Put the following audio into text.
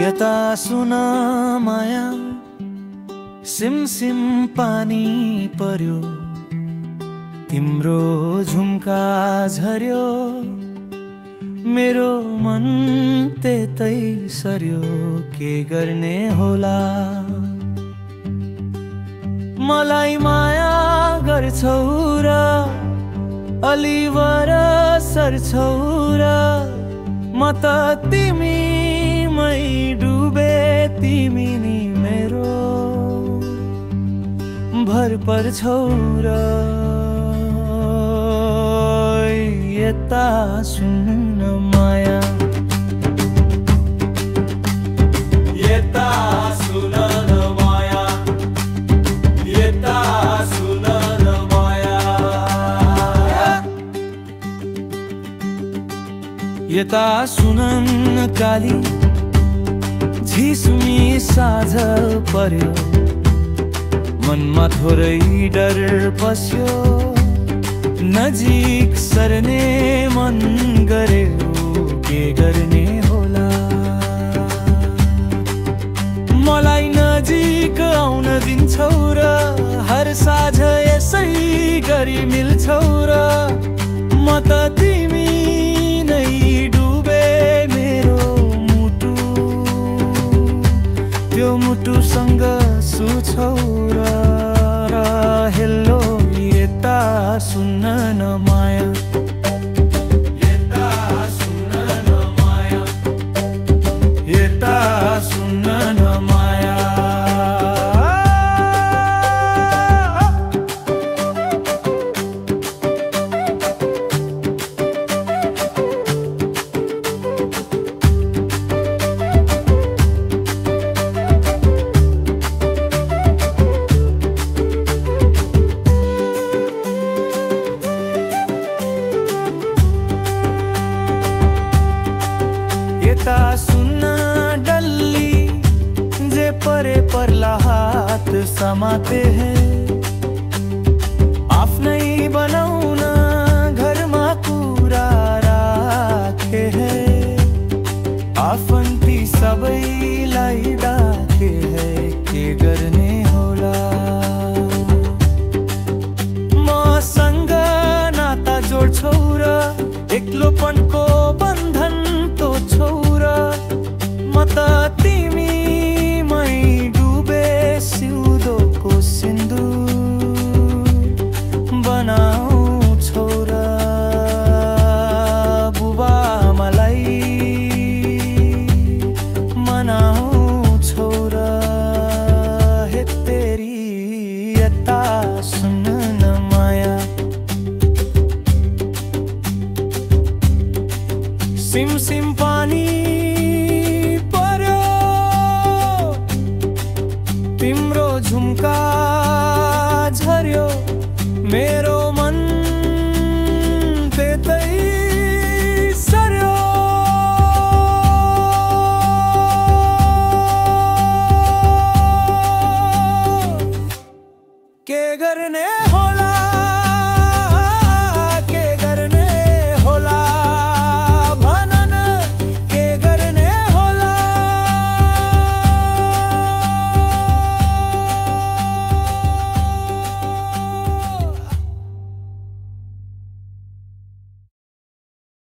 यता सुन माया, सिमसिम पानी पर्यो, तिम्रो झुम्का झर्यो, मेरो मन त्यतै सर्यो, के गर्ने होला। मलाई माया गर्छौ र अलिवर सर्छौ र, म त तिमीमै डुबे, तिमी नि मेरो भर पर्छौ र। यता सुन्न माया, यता सुन न माया, यता सुन न माया। यता सुनन् काली, झिसुमी साँझ पर्यो, मनमा थोरै डर पस्यो, नजिक सर्ने मन गर्यो, के गर्ने होला। मलाई नजिक आउन दिन्छौ र हर साँझ यसै गरी मिल्छौ र, म त तिमी नै डुबे, मेरो मुटु त्यो मुटुसँग सुछौ र। हेलो यता सुन्न न माया, यता सुन्न न माया, यता सुन्न न माया। यता सुन्न डल्ली, जे परे पर्ला हात समाते हैं, आफ्नै बनाउन घरमा कुरा राखे है, आफन्ती सबैलाई डाके है, के गर्ने होला। मसँग नाता जोड्छौ र एक्लोपनको बन्धन तोड्छौ र, म त तिमीमै डुबे, सिउँदोको सिन्दुर बनाउँछौ र। बुबा आमालाई मनाउँछौ र, हे तेरी यता सुन्न न माया, सिमसिम